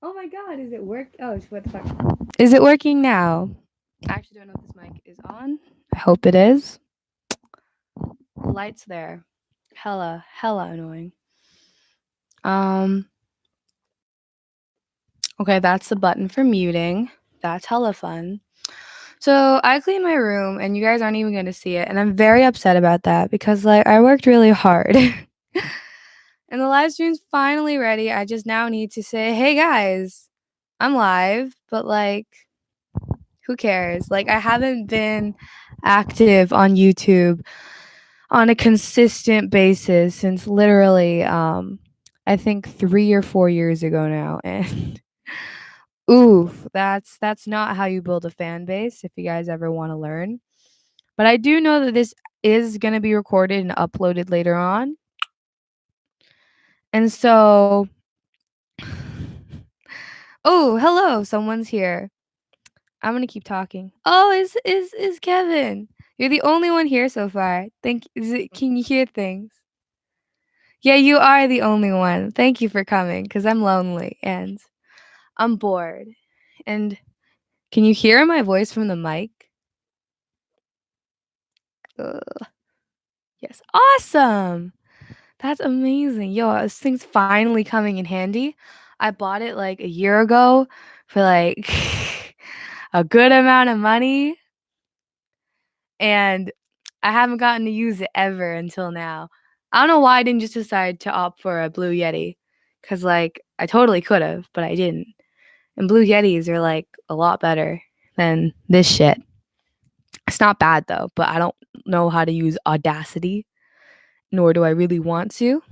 Oh my god, is it work? Oh, what the fuck? Is it working now? I actually don't know if this mic is on. I hope it is. The light's there. Hella annoying. Okay, that's the button for muting. That's hella fun. So I cleaned my room and you guys aren't even gonna see it, and I'm very upset about that because like I worked really hard. And the live stream's finally ready. I just now need to say, hey guys, I'm live, but like who cares? Like I haven't been active on YouTube on a consistent basis since literally I think 3 or 4 years ago now, and oof, that's not how you build a fan base if you guys ever want to learn. But I do know that this is going to be recorded and uploaded later on. And so oh, hello, someone's here. I'm going to keep talking. Oh, is Kevin. You're the only one here so far. Can you hear things? Yeah, you are the only one. Thank you for coming cuz I'm lonely and I'm bored. And can you hear my voice from the mic? Ugh. Yes. Awesome. That's amazing. Yo, this thing's finally coming in handy. I bought it like a year ago for like a good amount of money, and I haven't gotten to use it ever until now. I don't know why I didn't just decide to opt for a Blue Yeti, cuz like I totally could have, but I didn't. And Blue Yetis are like a lot better than this shit. It's not bad though, but I don't know how to use Audacity, nor do I really want to.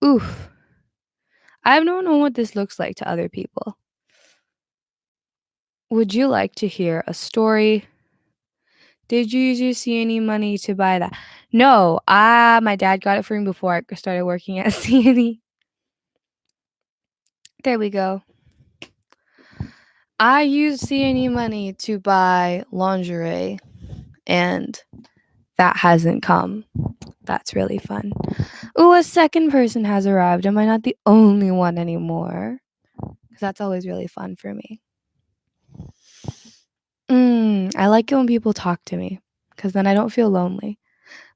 Oof. I don't know what this looks like to other people. Would you like to hear a story? Did you just see any money to buy that? No, my dad got it for me before I started working at ThE. There we go. I used ThE money to buy lingerie, and that hasn't come. That's really fun. Ooh, a second person has arrived. Am I not the only one anymore? Because that's always really fun for me. I like it when people talk to me, because then I don't feel lonely.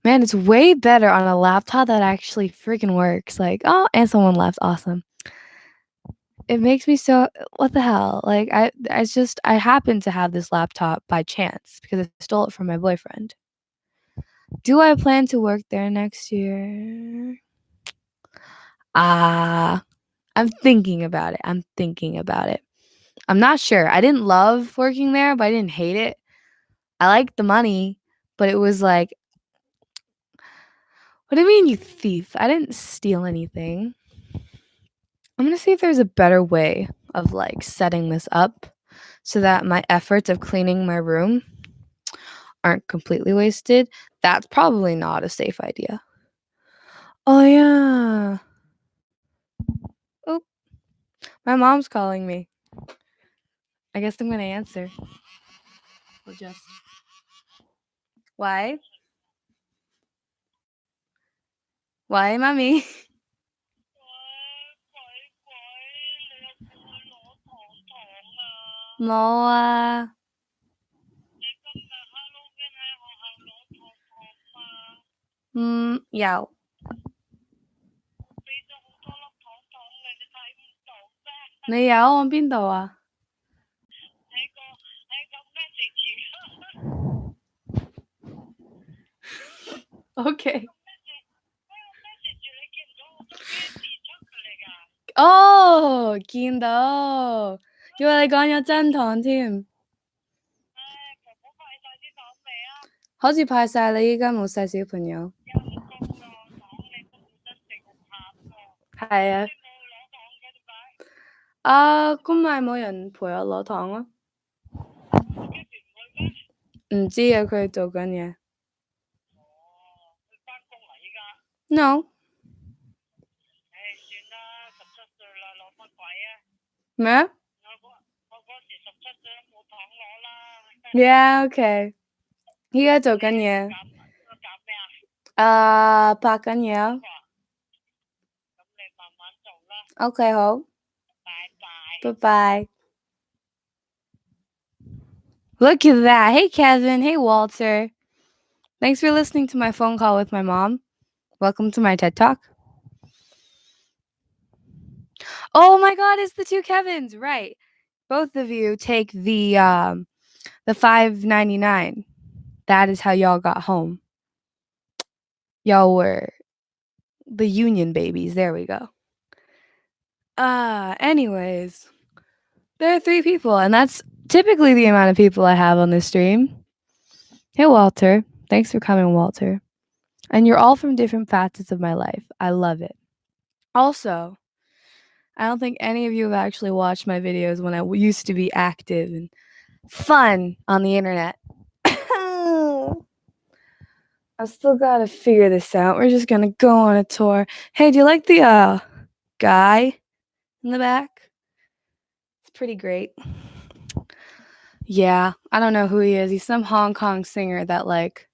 Man, it's way better on a laptop that actually freaking works. Like, oh, and someone left. Awesome. It makes me so what the hell? Like I happen to have this laptop by chance because I stole it from my boyfriend. Do I plan to work there next year? I'm thinking about it. I'm not sure. I didn't love working there, but I didn't hate it. I liked the money, but it was like, what do you mean, you thief? I didn't steal anything. I'm gonna see if there's a better way of like setting this up so that my efforts of cleaning my room aren't completely wasted. That's probably not a safe idea. Oh yeah. Oh, my mom's calling me. I guess I'm gonna answer. We'll just. Why? Why, mommy?冇啊。有。你有？我邊度啊？OK。哦，見到，以為你講有真糖添。好似派晒你依家冇晒小朋友。係啊。咁咪冇人陪我攞糖咯。唔知啊，佢做緊嘢。No。咩啊？Yeah, OK。依家做緊嘢。拍緊嘢啊。OK，好。Bye-bye. Look at that. Hey, Kevin. Hey, Walter. Thanks for listening to my phone call with my mom. Welcome to my TED Talk. Oh my God, it's the two Kevins, right? Both of you take the $5.99. That is how y'all got home. Y'all were the union babies. There we go. Anyways, there are 3 people, and that's typically the amount of people I have on this stream. Hey, Walter. Thanks for coming, Walter. And you're all from different facets of my life. I love it. Also, I don't think any of you have actually watched my videos when I used to be active and fun on the internet. I still gotta figure this out. We're just gonna go on a tour. Hey, do you like the guy in the back? It's pretty great. Yeah, I don't know who he is. He's some Hong Kong singer that like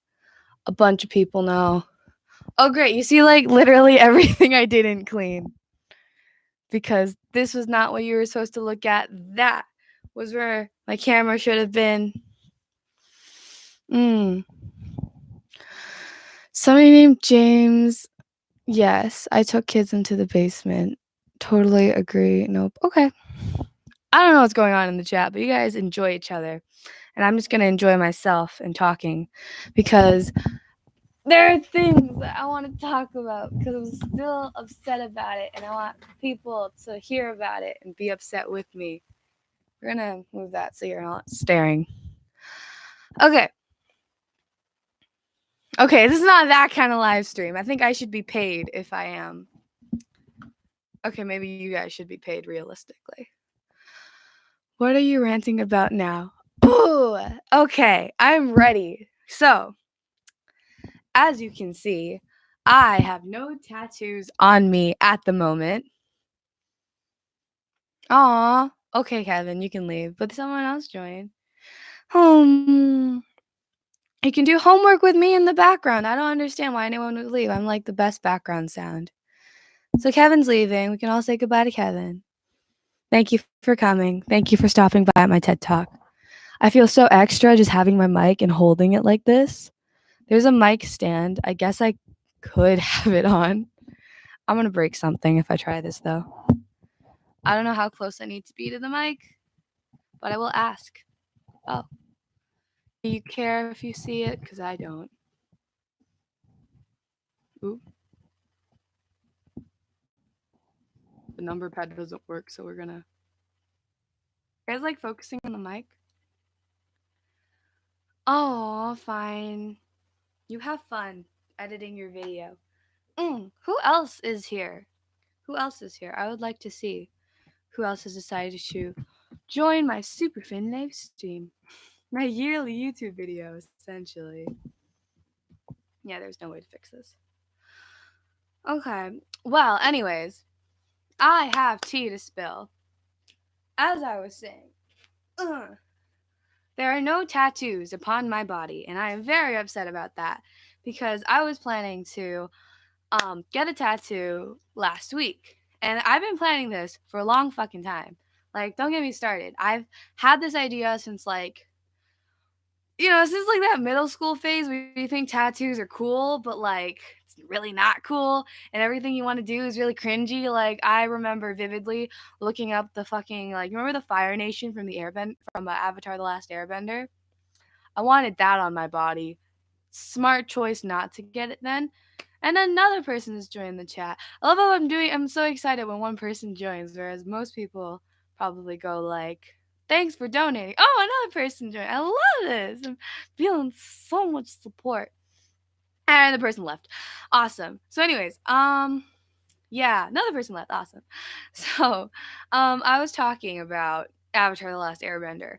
a bunch of people know. Oh, great. You see like literally everything I didn't clean. Because this was not what you were supposed to look at. That was where my camera should have been. Somebody named James. Yes, I took kids into the basement. Totally agree. Nope. Okay. I don't know what's going on in the chat, but you guys enjoy each other. And I'm just going to enjoy myself and talking because there are things that I want to talk about because I'm still upset about it and I want people to hear about it and be upset with me. We're going to move that so you're not staring. Okay. Okay, this is not that kind of live stream. I think I should be paid if I am. Okay, maybe you guys should be paid realistically. What are you ranting about now? Ooh, okay, I'm ready. So, as you can see, I have no tattoos on me at the moment. Aw, okay, Kevin, you can leave, but someone else join. You can do homework with me in the background. I don't understand why anyone would leave. I'm like the best background sound. So Kevin's leaving. We can all say goodbye to Kevin. Thank you for coming. Thank you for stopping by at my TED Talk. I feel so extra just having my mic and holding it like this. There's a mic stand. I guess I could have it on. I'm going to break something if I try this, though. I don't know how close I need to be to the mic, but I will ask. Oh. Do you care if you see it? Because I don't. Ooh. The number pad doesn't work, so we're going to... You guys like focusing on the mic? Oh, fine. You have fun editing your video. Who else is here? Who else is here? I would like to see who else has decided to join my super fan live stream. My yearly YouTube video, essentially. Yeah, there's no way to fix this. Okay. Well, anyways, I have tea to spill. As I was saying, there are no tattoos upon my body, and I am very upset about that because I was planning to get a tattoo last week. And I've been planning this for a long fucking time. Like, don't get me started. I've had this idea since like, since like that middle school phase where you think tattoos are cool, but like it's really not cool and everything you want to do is really cringy. Like, I remember vividly looking up the fucking, like, remember the Fire Nation from from Avatar The Last Airbender? I wanted that on my body. Smart choice not to get it then. And another person has joined the chat. I love how I'm so excited when one person joins, whereas most people probably go like, thanks for donating. Oh, another person joined. I love this. I'm feeling so much support. And the person left. Awesome. So anyways, yeah, another person left. Awesome. So, I was talking about Avatar The Last Airbender.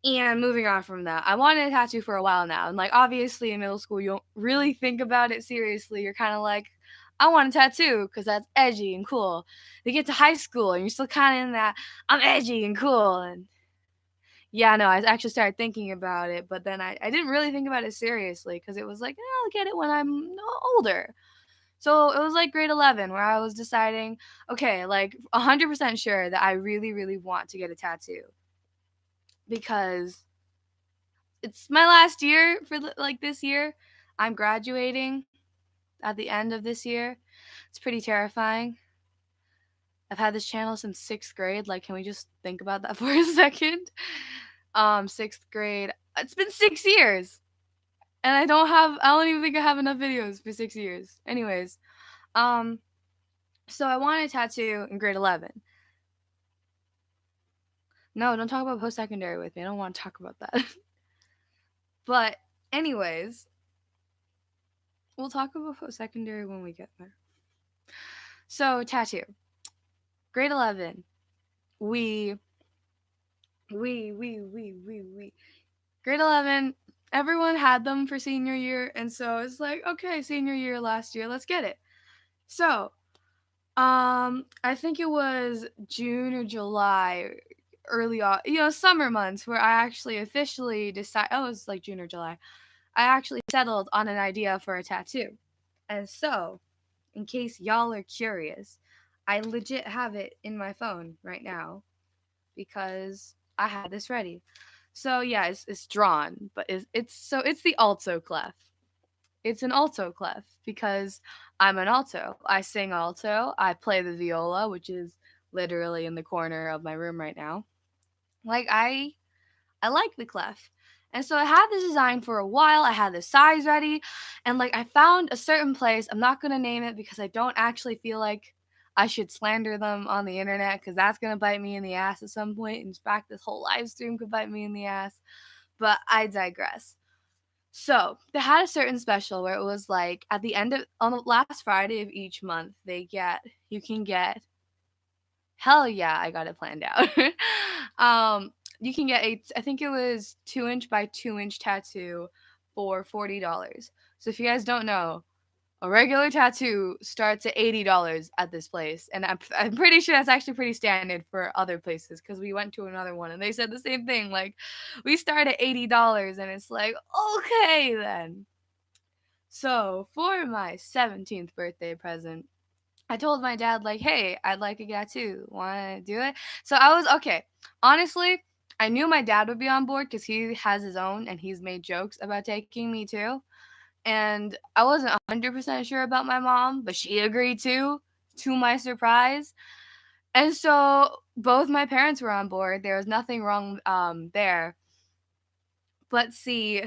And moving on from that, I wanted a tattoo for a while now. And, like, obviously in middle school, you don't really think about it seriously. You're kind of like, I want a tattoo because that's edgy and cool. You get to high school and you're still kind of in that, I'm edgy and cool. And yeah, no, I actually started thinking about it. But then I didn't really think about it seriously because it was like, I'll get it when I'm older. So it was like grade 11 where I was deciding, okay, like 100% sure that I really, really want to get a tattoo because it's my last year for like this year. I'm graduating at the end of this year. It's pretty terrifying. I've had this channel since 6th grade. Like, can we just think about that for a second? 6th grade. It's been 6 years. And I don't even think I have enough videos for 6 years. Anyways, so I wanted a tattoo in grade 11. No, don't talk about post-secondary with me. I don't want to talk about that. But anyways, we'll talk about post-secondary when we get there. So, tattoo. Grade 11. Grade 11, everyone had them for senior year, and so it's like, okay, senior year last year, let's get it. So, I think it was June or July, summer months where I actually officially decided, oh, it was like June or July. I actually settled on an idea for a tattoo. And so, in case y'all are curious, I legit have it in my phone right now because I had this ready. So yeah, it's drawn, but it's the alto clef. It's an alto clef because I'm an alto. I sing alto. I play the viola, which is literally in the corner of my room right now. Like I like the clef. And so I had this design for a while. I had the size ready. And like I found a certain place. I'm not going to name it because I don't actually feel like I should slander them on the internet because that's going to bite me in the ass at some point. In fact, this whole live stream could bite me in the ass. But I digress. So they had a certain special where it was like at the end of, on the last Friday of each month, you can get, hell yeah, I got it planned out. You can get I think it was 2-inch by 2-inch tattoo for $40. So if you guys don't know, a regular tattoo starts at $80 at this place, and I'm pretty sure that's actually pretty standard for other places because we went to another one and they said the same thing. Like, we start at $80, and it's like, okay then. So for my 17th birthday present, I told my dad, like, hey, I'd like a tattoo. Want to do it? So I was, okay. Honestly, I knew my dad would be on board because he has his own and he's made jokes about taking me too. And I wasn't 100% sure about my mom, but she agreed to my surprise. And so both my parents were on board. There was nothing wrong there. But see,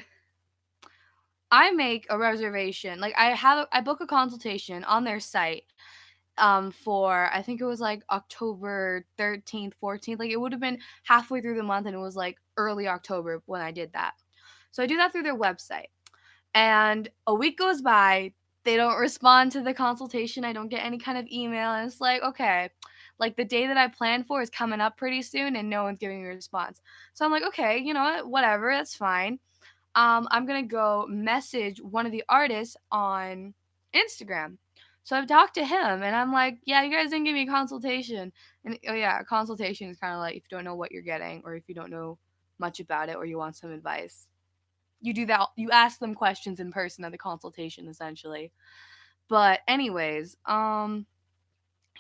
I make a reservation. Like I book a consultation on their site for, I think it was like October 13th, 14th. Like it would have been halfway through the month and it was like early October when I did that. So I do that through their website. And a week goes by, they don't respond to the consultation. I don't get any kind of email. And it's like, okay, like the day that I planned for is coming up pretty soon and no one's giving me a response. So I'm like, okay, you know what? Whatever, that's fine. I'm going to go message one of the artists on Instagram. So I've talked to him and I'm like, yeah, you guys didn't give me a consultation. And oh yeah, a consultation is kind of like if you don't know what you're getting or if you don't know much about it or you want some advice. You do that, you ask them questions in person at the consultation essentially. But anyways,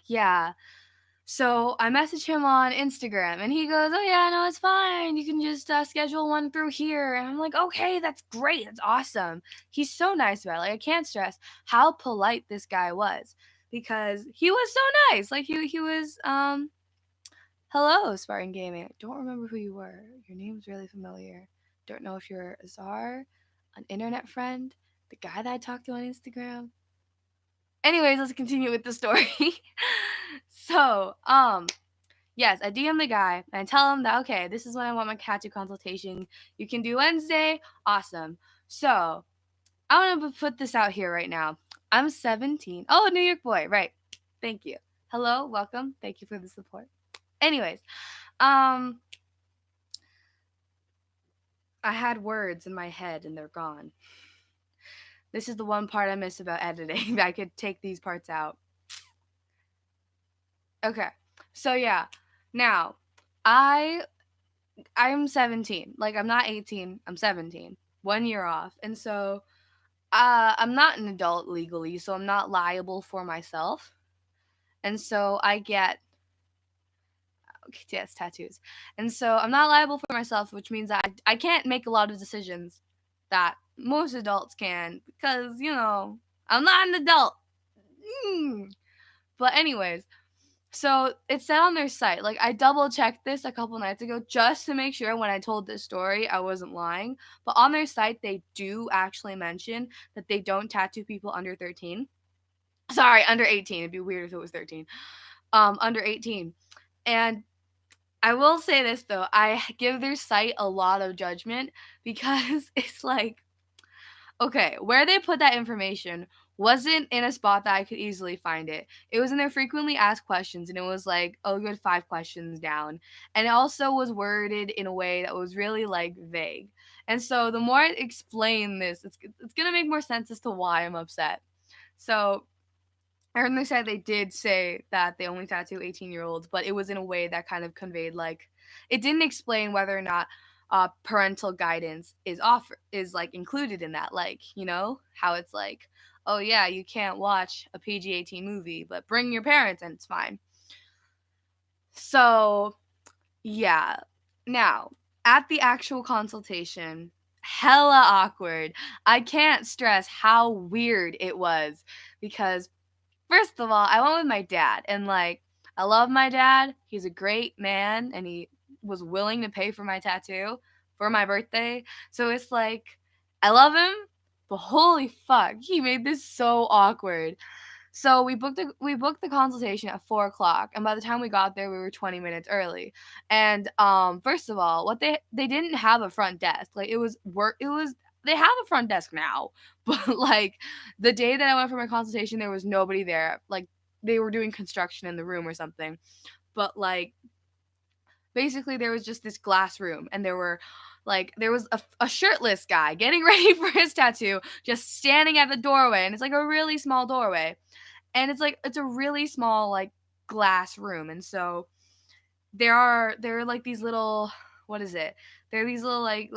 yeah. So I message him on Instagram and he goes, oh yeah, no, it's fine. You can just schedule one through here. And I'm like, okay, that's great. That's awesome. He's so nice about it. Like, I can't stress how polite this guy was because he was so nice. Like he was, hello, Spartan Gaming. I don't remember who you were. Your name's really familiar. Don't know if you're Azar, an internet friend, the guy that I talked to on Instagram. Anyways, let's continue with the story. So, yes, I DM the guy and I tell him that, okay, this is when I want my tattoo consultation. You can do Wednesday. Awesome. So, I want to put this out here right now. I'm 17. Oh, New York boy. Right. Thank you. Hello. Welcome. Thank you for the support. Anyways, I had words in my head and they're gone. This is the one part I miss about editing. I could take these parts out. Okay. So yeah. Now, I'm 17. Like, I'm not 18. I'm 17. 1 year off. And so I'm not an adult legally, so I'm not liable for myself. And so I get yes, tattoos. And so I'm not liable for myself, which means that I can't make a lot of decisions that most adults can because, I'm not an adult. But anyways, so it said on their site, like I double checked this a couple nights ago just to make sure when I told this story I wasn't lying. But on their site, they do actually mention that they don't tattoo people under 13. Sorry, under 18. It'd be weird if it was 13. Under 18. And I will say this though, I give their site a lot of judgment because it's like, okay, where they put that information wasn't in a spot that I could easily find it. It was in their frequently asked questions, and it was like a good 5 questions down. And it also was worded in a way that was really like vague. And so the more I explain this, it's gonna make more sense as to why I'm upset. So on their side, they did say that they only tattoo 18-year-olds, but it was in a way that kind of conveyed like it didn't explain whether or not parental guidance is like included in that, like how it's like, oh yeah, you can't watch a PG-18 movie, but bring your parents and it's fine. So yeah, now at the actual consultation, hella awkward. I can't stress how weird it was because first of all, I went with my dad, and like, I love my dad. He's a great man, and he was willing to pay for my tattoo for my birthday. So it's like, I love him, but holy fuck, he made this so awkward. So we booked the consultation at 4 o'clock, and by the time we got there, we were 20 minutes early. And first of all, what they didn't have a front desk. Like they have a front desk now, but like the day that I went for my consultation, there was nobody there. Like they were doing construction in the room or something. But like basically there was just this glass room, and there was a shirtless guy getting ready for his tattoo, just standing at the doorway, and it's like a really small doorway. And it's a really small like glass room, and so there are like these little, what is it, there are these little like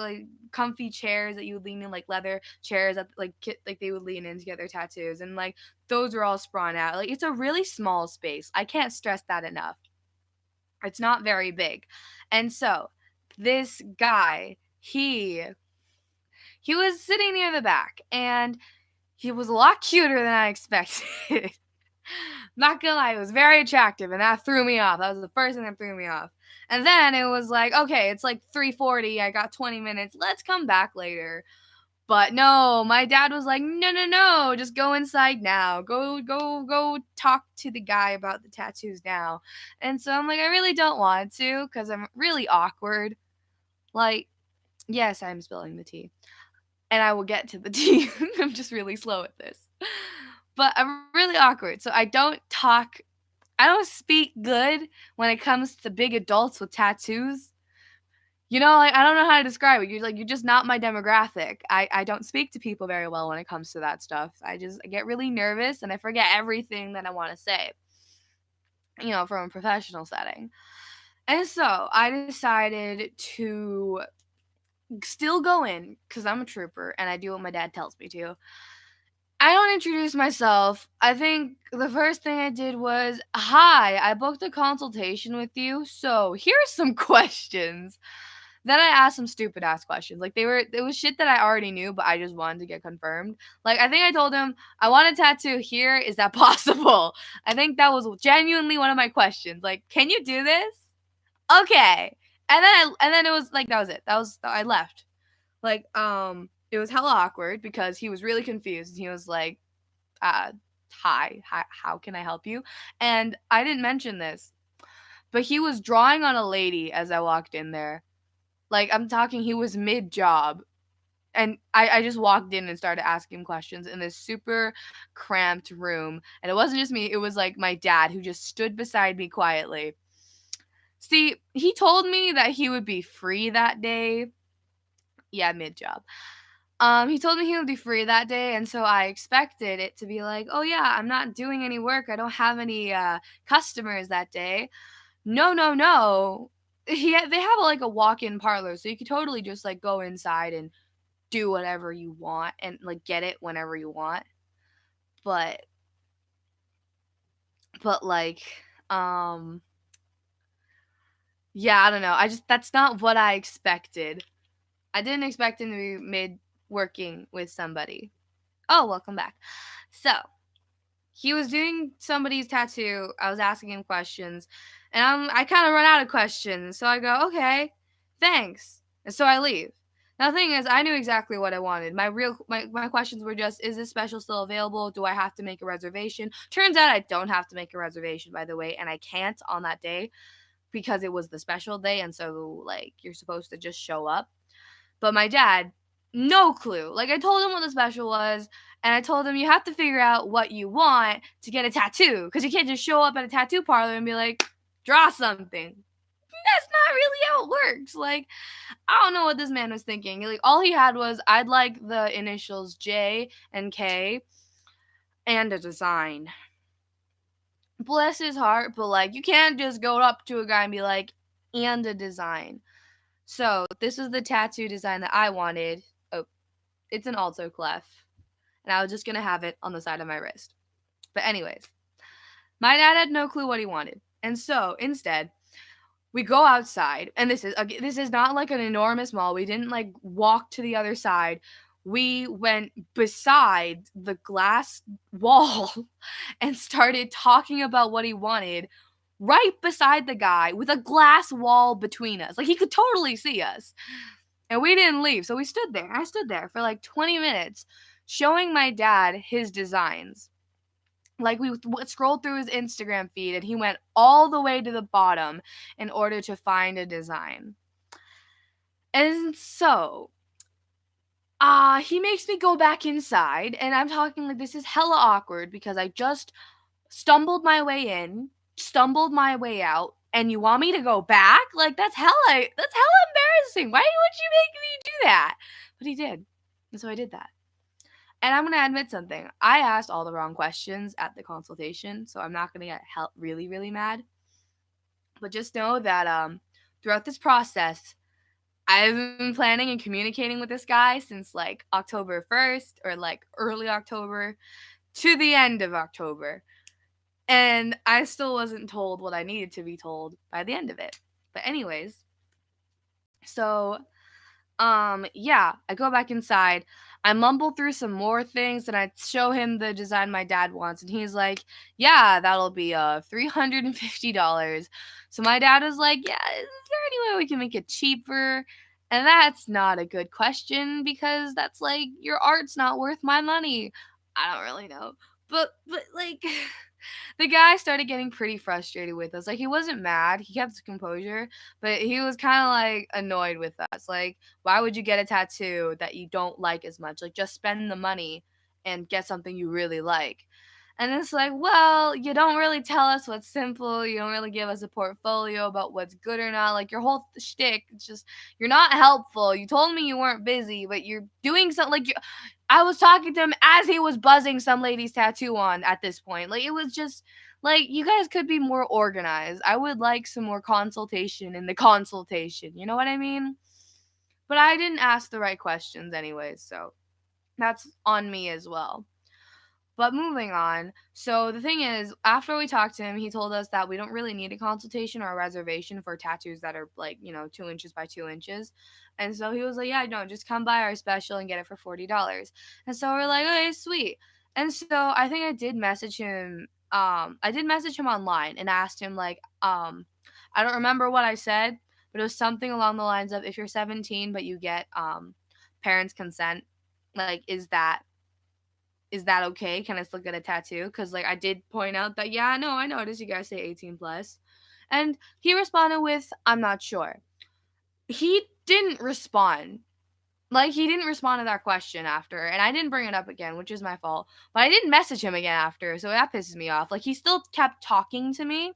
comfy chairs that you would lean in, like leather chairs that like they would lean in to get their tattoos, and like those are all sprawn out. Like it's a really small space. I can't stress that enough. It's not very big. And so this guy, he was sitting near the back, and he was a lot cuter than I expected. Not gonna lie, it was very attractive, and that threw me off. That was the first thing that threw me off. And then it was like, okay, it's like 3:40. I got 20 minutes. Let's come back later. But no, my dad was like, no, no, no, just go inside now. Go talk to the guy about the tattoos now. And so I'm like, I really don't want to because I'm really awkward. Like, yes, I'm spilling the tea. And I will get to the tea. I'm just really slow at this. But I'm really awkward. So I don't speak good when it comes to big adults with tattoos. Like I don't know how to describe it. You're just not my demographic. I don't speak to people very well when it comes to that stuff. I get really nervous and I forget everything that I want to say. From a professional setting. And so I decided to still go in because I'm a trooper and I do what my dad tells me to. I don't introduce myself. I think the first thing I did was, hi, I booked a consultation with you, so here's some questions. Then I asked some stupid ass questions. Like it was shit that I already knew, but I just wanted to get confirmed. Like I think I told him, I want a tattoo here. Is that possible? I think that was genuinely one of my questions. Like, can you do this? Okay. And then it was like, that was it. I left. Like, it was hella awkward because he was really confused. He was like, hi, how can I help you? And I didn't mention this, but he was drawing on a lady as I walked in there. Like, I'm talking, he was mid-job. And I just walked in and started asking questions in this super cramped room. And it wasn't just me, it was like my dad who just stood beside me quietly. See, he told me that he would be free that day. Yeah, mid-job. He told me he would be free that day, and so I expected it to be like, oh yeah, I'm not doing any work. I don't have any customers that day. No, no, no. They have like a walk-in parlor, so you could totally just like go inside and do whatever you want and like get it whenever you want. But like yeah, I don't know. That's not what I expected. I didn't expect him to be mid working with somebody. Oh, welcome back. So, he was doing somebody's tattoo. I was asking him questions, and I kind of run out of questions. So I go, okay, thanks. And so I leave. Now the thing is, I knew exactly what I wanted. My questions were just, is this special still available? Do I have to make a reservation? Turns out I don't have to make a reservation, by the way, and I can't on that day because it was the special day, and so like you're supposed to just show up. But my dad, no clue. Like I told him what the special was, and I told him you have to figure out what you want to get a tattoo, because you can't just show up at a tattoo parlor and be like, draw something. That's not really how it works. Like, I don't know what this man was thinking. Like, all he had was, I'd like the initials J and K and a design. Bless his heart, but like, you can't just go up to a guy and be like, and a design. So this is the tattoo design that I wanted. Oh, it's an alto clef, and I was just gonna have it on the side of my wrist. But anyways, my dad had no clue what he wanted, and so instead, we go outside, and this is not like an enormous mall. We didn't like walk to the other side. We went beside the glass wall and started talking about what he wanted right beside the guy with a glass wall between us. Like he could totally see us. And we didn't leave. So we stood there. I stood there for like 20 minutes showing my dad his designs. Like we scrolled through his Instagram feed and he went all the way to the bottom in order to find a design. And so he makes me go back inside, and I'm talking like this is hella awkward because I just stumbled my way in, stumbled my way out, and you want me to go back? Like that's hella embarrassing. Why would you make me do that? But he did. And so I did that. And I'm going to admit something. I asked all the wrong questions at the consultation, so I'm not going to get really, really mad. But just know that throughout this process, I've been planning and communicating with this guy since like October 1st or like early October to the end of October. And I still wasn't told what I needed to be told by the end of it. But anyways, so yeah, I go back inside. I mumble through some more things and I show him the design my dad wants, and he's like, yeah, that'll be $350. So my dad was like, yeah, is there any way we can make it cheaper? And that's not a good question because that's like your art's not worth my money. I don't really know. But like the guy started getting pretty frustrated with us. Like he wasn't mad, he kept his composure, but he was kind of like annoyed with us. Like, why would you get a tattoo that you don't like as much? Like, just spend the money and get something you really like. And it's like, well, you don't really tell us what's simple. You don't really give us a portfolio about what's good or not. Like, your whole shtick, it's just, you're not helpful. You told me you weren't busy, but you're doing something like I was talking to him as he was buzzing some lady's tattoo on at this point. Like, it was just, like, you guys could be more organized. I would like some more consultation in the consultation. You know what I mean? But I didn't ask the right questions anyways, so that's on me as well. But moving on. So the thing is, after we talked to him, he told us that we don't really need a consultation or a reservation for tattoos that are like, 2 inches by 2 inches. And so he was like, yeah, no, just come by our special and get it for $40. And so we're like, okay, sweet. And so I think I did message him. I did message him online and asked him like, I don't remember what I said, but it was something along the lines of, if you're 17 but you get parents' consent, like, is that okay? Can I still get a tattoo? Because like I did point out that, yeah, no, I noticed you guys say 18 plus. And he responded with, I'm not sure. He didn't respond. Like, he didn't respond to that question after, and I didn't bring it up again, which is my fault. But I didn't message him again after, so that pisses me off. Like, he still kept talking to me,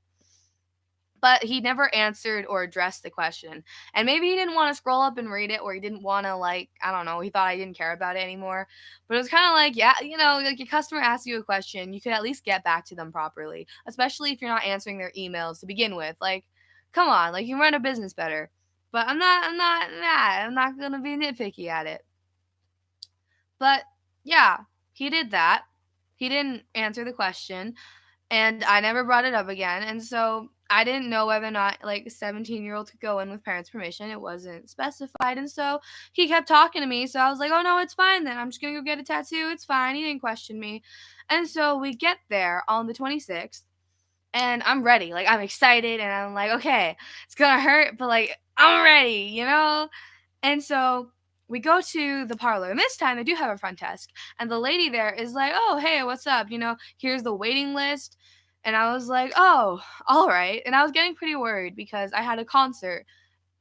but he never answered or addressed the question. And maybe he didn't want to scroll up and read it, or he didn't want to, like, I don't know, he thought I didn't care about it anymore. But it was kind of like, yeah, like your customer asks you a question, you could at least get back to them properly, especially if you're not answering their emails to begin with. Like, come on, like, you run a business better. But I'm not gonna be nitpicky at it. But yeah, he did that. He didn't answer the question, and I never brought it up again. And so I didn't know whether or not like a 17-year-old could go in with parents' permission. It wasn't specified, and so he kept talking to me. So I was like, "Oh no, it's fine then. I'm just gonna go get a tattoo. It's fine." He didn't question me, and so we get there on the 26th, and I'm ready. Like I'm excited, and I'm like, "Okay, it's gonna hurt, but like I'm ready," you know. And so we go to the parlor, and this time they do have a front desk. And the lady there is like, "Oh, hey, what's up? You know, here's the waiting list." And I was like, "Oh, all right." And I was getting pretty worried because I had a concert,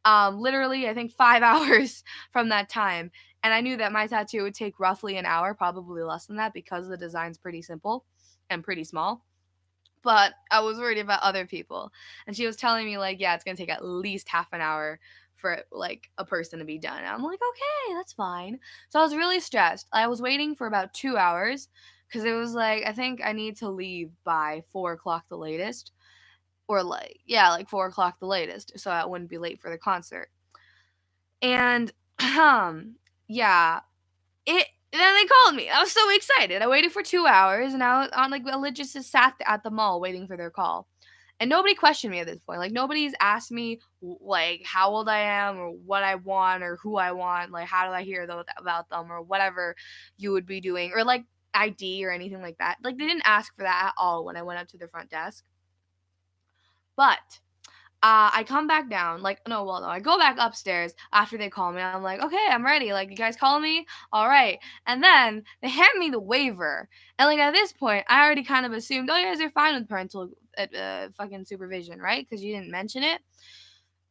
literally, I think 5 hours from that time. And I knew that my tattoo would take roughly an hour, probably less than that, because the design's pretty simple and pretty small. But I was worried about other people. And she was telling me, like, yeah, it's going to take at least half an hour for, like, a person to be done. And I'm like, okay, that's fine. So I was really stressed. I was waiting for about 2 hours because it was like, I think I need to leave by 4 o'clock the latest. Or, like, yeah, like 4 o'clock the latest. So I wouldn't be late for the concert. And, yeah, it then they called me. I was so excited. I waited for 2 hours, and I was on like I just sat at the mall waiting for their call. And nobody questioned me at this point. Like nobody's asked me like how old I am or what I want or who I want. Like how do I hear about them or whatever you would be doing or like ID or anything like that. Like they didn't ask for that at all when I went up to the front desk. But I come back down, like, no, well, no, I go back upstairs after they call me. I'm like, okay, I'm ready. Like, you guys call me? All right. And then they hand me the waiver. And, like, at this point, I already kind of assumed, oh, you guys are fine with parental fucking supervision, right? Because you didn't mention it.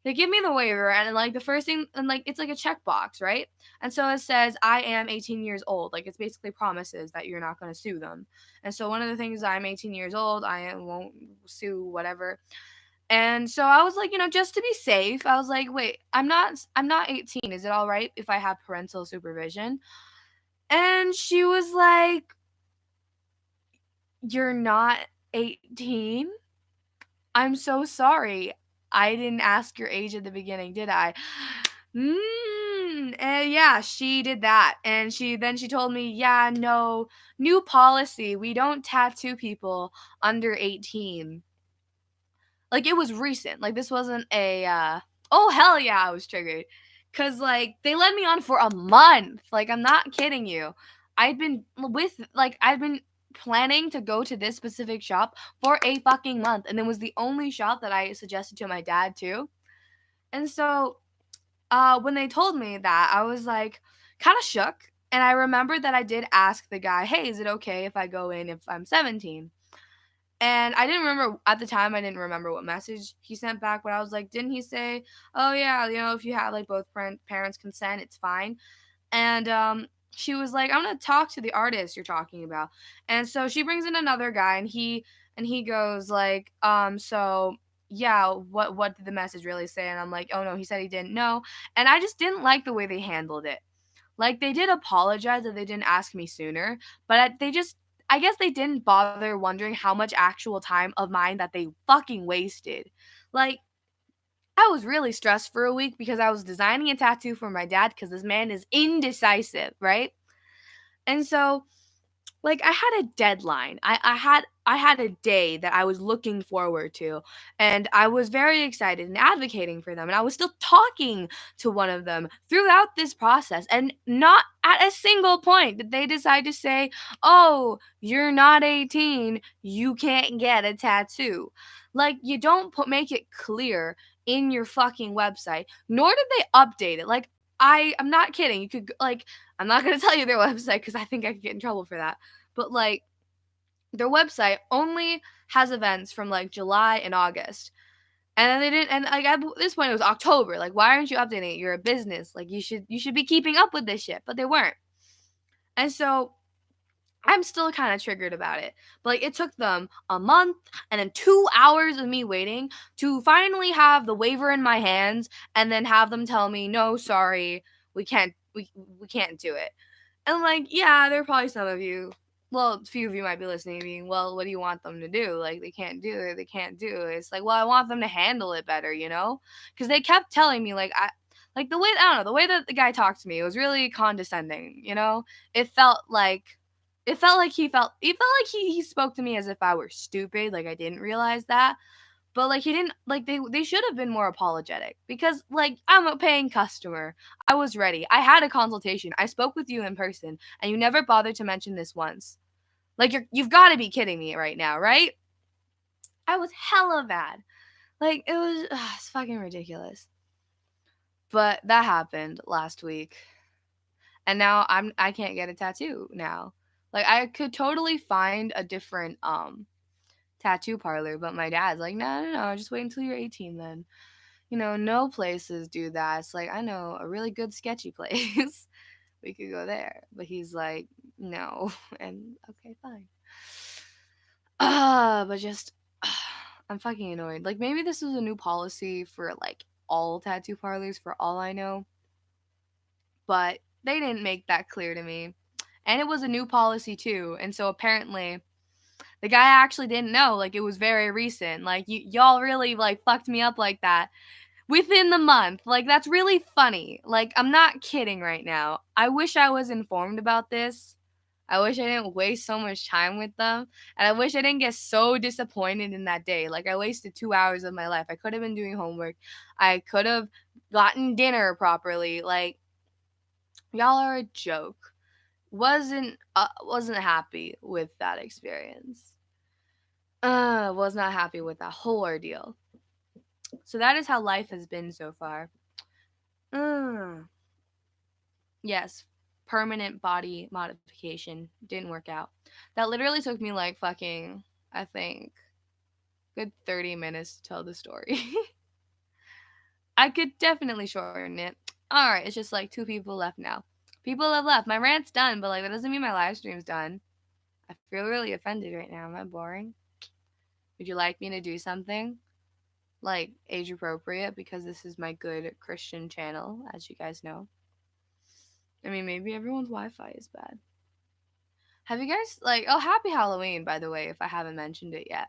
They give me the waiver, and, like, the first thing, and, like, it's like a checkbox, right? And so it says, I am 18 years old. Like, it's basically promises that you're not going to sue them. And so one of the things, I'm 18 years old. I won't sue, whatever. And so I was like, just to be safe, I was like, wait, I'm not 18. Is it all right if I have parental supervision? And she was like, you're not 18? I'm so sorry. I didn't ask your age at the beginning, did I? And yeah, she did that. And she told me, yeah, no, new policy. We don't tattoo people under 18. Like, it was recent. Like, this wasn't a, oh, hell yeah, I was triggered. Because, like, they led me on for a month. Like, I'm not kidding you. I've been planning to go to this specific shop for a fucking month. And it was the only shop that I suggested to my dad, too. And so, when they told me that, I was, like, kind of shook. And I remembered that I did ask the guy, hey, is it okay if I go in if I'm 17? And I didn't remember at the time. I didn't remember what message he sent back, but I was like, didn't he say, "Oh yeah, if you have like both parents' consent, it's fine." And she was like, "I'm gonna talk to the artist you're talking about." And so she brings in another guy, and he goes like, so yeah, what did the message really say? And I'm like, oh no, he said he didn't know, and I just didn't like the way they handled it. Like, they did apologize that they didn't ask me sooner, but I guess they didn't bother wondering how much actual time of mine that they fucking wasted. Like, I was really stressed for a week because I was designing a tattoo for my dad because this man is indecisive, right? And so like I had a deadline. I had a day that I was looking forward to, and I was very excited and advocating for them, and I was still talking to one of them throughout this process, and not at a single point did they decide to say, "Oh, you're not 18, you can't get a tattoo." Like, you don't make it clear in your fucking website, nor did they update it. Like, I'm not kidding. You could like I'm not going to tell you their website because I think I could get in trouble for that. But like their website only has events from like July and August. And then they didn't, and like at this point it was October. Like, why aren't you updating it? You're a business. Like, you should be keeping up with this shit. But they weren't. And so I'm still kind of triggered about it. But like, it took them a month and then 2 hours of me waiting to finally have the waiver in my hands and then have them tell me, no, sorry, we can't do it. And like, yeah, there are probably some of you, well, a few of you might be listening being, well, what do you want them to do? Like, they can't do it. They can't do it. It's like, well, I want them to handle it better, Because they kept telling me, like, Like the way, I don't know, the way that the guy talked to me, it was really condescending, you know? It felt like he spoke to me as if I were stupid, like I didn't realize that. But like he didn't, like they should have been more apologetic, because like I'm a paying customer. I was ready. I had a consultation. I spoke with you in person and you never bothered to mention this once. Like you've got to be kidding me right now, right? I was hella mad. Like it's fucking ridiculous. But that happened last week. And now I can't get a tattoo now. Like I could totally find a different tattoo parlor, but my dad's like, no, just wait until you're 18 then. You know, no places do that. It's like, I know a really good sketchy place. We could go there. But he's like, no. And okay, fine. But just I'm fucking annoyed. Like maybe this is a new policy for like all tattoo parlors for all I know. But they didn't make that clear to me. And it was a new policy too. And so apparently the guy actually didn't know. Like it was very recent. Like y'all really like fucked me up like that within the month. Like that's really funny. Like I'm not kidding right now. I wish I was informed about this. I wish I didn't waste so much time with them. And I wish I didn't get so disappointed in that day. Like I wasted 2 hours of my life. I could have been doing homework. I could have gotten dinner properly. Like y'all are a joke. Wasn't happy with that experience. Was not happy with that whole ordeal. So that is how life has been so far. Yes, permanent body modification didn't work out. That literally took me like fucking, I think, good 30 minutes to tell the story. I could definitely shorten it. All right, it's just like 2 people left now. People have left. My rant's done, but like that doesn't mean my live stream's done. I feel really offended right now. Am I boring? Would you like me to do something like age appropriate, because this is my good Christian channel, as you guys know? I mean, maybe everyone's Wi-Fi is bad. Have you guys like? Oh, happy Halloween, by the way, if I haven't mentioned it yet.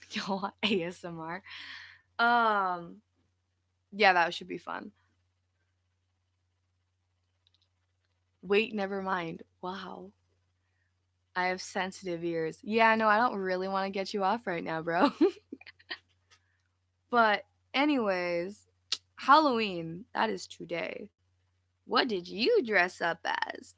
Yo, ASMR. Yeah, that should be fun. Wait, never mind. Wow. I have sensitive ears. Yeah, no, I don't really want to get you off right now, bro. But anyways, Halloween, that is today. What did you dress up as?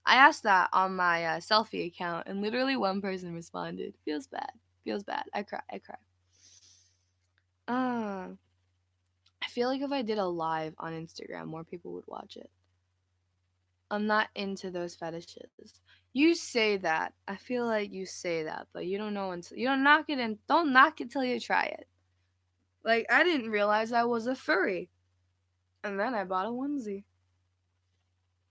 I asked that on my selfie account, and literally one person responded. Feels bad. Feels bad. I cry. I cry. I feel like if I did a live on Instagram, more people would watch it. I'm not into those fetishes. You say that. I feel like you say that, but you don't know until you don't knock it in. Don't knock it till you try it. Like I didn't realize I was a furry, and then I bought a onesie.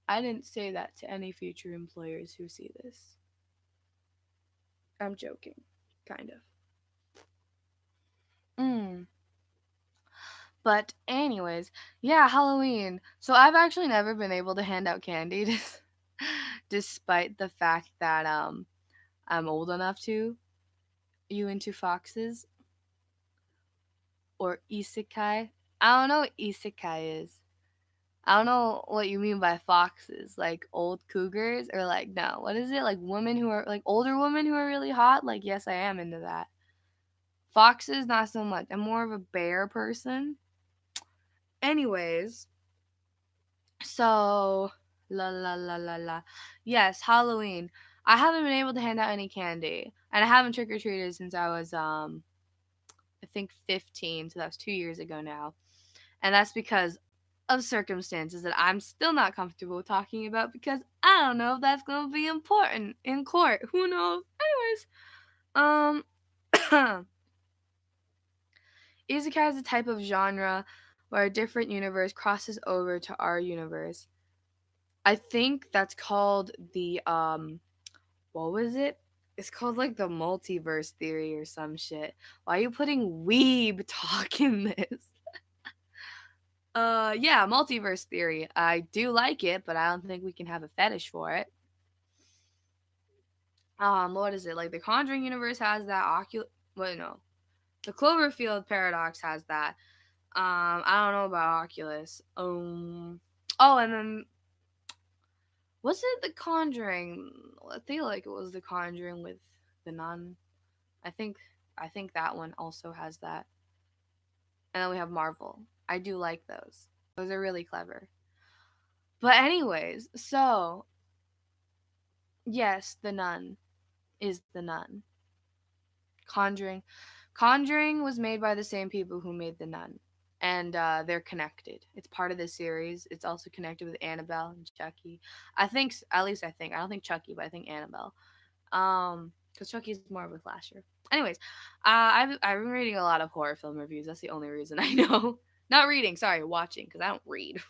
I didn't say that to any future employers who see this. I'm joking, kind of. But anyways, yeah, Halloween. So I've actually never been able to hand out candy, despite the fact that I'm old enough to. You into foxes or isekai? I don't know what isekai is. I don't know what you mean by foxes, like old cougars, or like no, what is it? Like women who are like older women who are really hot? Like yes, I am into that. Foxes, not so much. I'm more of a bear person. Anyways, so la la la la la. Yes, Halloween. I haven't been able to hand out any candy, and I haven't trick or treated since I was I think 15, so that was 2 years ago now, and that's because of circumstances that I'm still not comfortable talking about, because I don't know if that's gonna be important in court. Who knows? Anyways, isekai is a type of genre where a different universe crosses over to our universe. I think that's called the what was it? It's called like the multiverse theory or some shit. Why are you putting weeb talk in this? Yeah, multiverse theory. I do like it, but I don't think we can have a fetish for it. What is it? Like the Conjuring universe has that. Well, no. The Cloverfield paradox has that. I don't know about Oculus. Oh, and then was it The Conjuring? I feel like it was The Conjuring with the nun. I think I think that one also has that. And then we have Marvel. I do like those. Those are really clever. But anyways, so yes, the nun is the nun. Conjuring. Conjuring was made by the same people who made the nun. And they're connected. It's part of the series. It's also connected with Annabelle and Chucky. I think, at least I think. I don't think Chucky, but I think Annabelle. Because Chucky's more of a slasher. Anyways, I've been reading a lot of horror film reviews. That's the only reason I know. Not reading, sorry, watching, because I don't read.